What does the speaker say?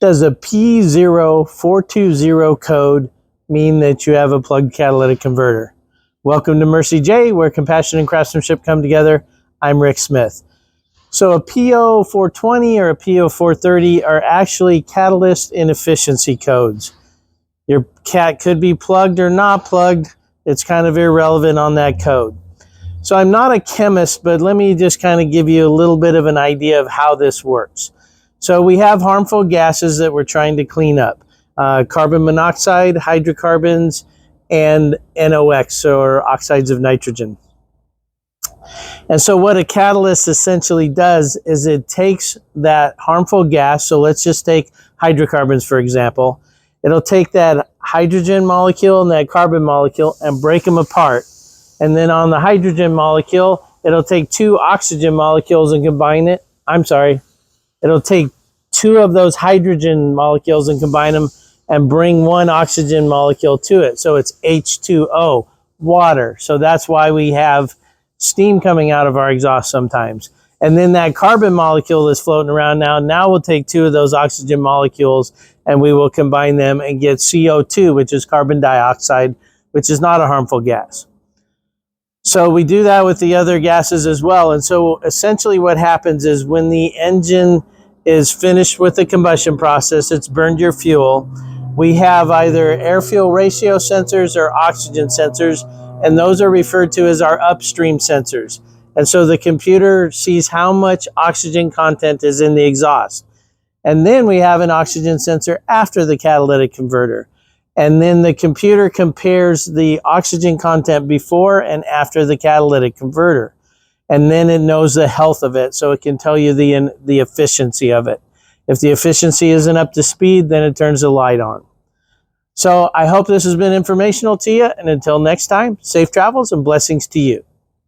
Does a P0420 code mean that you have a plugged catalytic converter? Welcome to Mercie J, where compassion and craftsmanship come together. I'm Rick Smith. So a P0420 or a P0430 are actually catalyst inefficiency codes. Your cat could be plugged or not plugged. It's kind of irrelevant on that code. So I'm not a chemist, but let me just kind of give you a little bit of an idea of how this works. So we have harmful gases that we're trying to clean up. Carbon monoxide, hydrocarbons, and NOx, or oxides of nitrogen. And so what a catalyst essentially does is it takes that harmful gas, so let's just take hydrocarbons for example. It'll take that hydrogen molecule and that carbon molecule and break them apart. And then on the hydrogen molecule, it'll take two oxygen molecules and combine it. It'll take two of those hydrogen molecules and combine them and bring one oxygen molecule to it. So it's H2O, water. So that's why we have steam coming out of our exhaust sometimes. And then that carbon molecule is floating around now we'll take two of those oxygen molecules and we will combine them and get CO2, which is carbon dioxide, which is not a harmful gas. So we do that with the other gases as well. And so essentially what happens is when the engine is finished with the combustion process, it's burned your fuel, we have either air-fuel ratio sensors or oxygen sensors, and those are referred to as our upstream sensors. And so the computer sees how much oxygen content is in the exhaust. And then we have an oxygen sensor after the catalytic converter. And then the computer compares the oxygen content before and after the catalytic converter. And then it knows the health of it, so it can tell you the efficiency of it. If the efficiency isn't up to speed, then it turns the light on. So I hope this has been informational to you, and until next time, safe travels and blessings to you.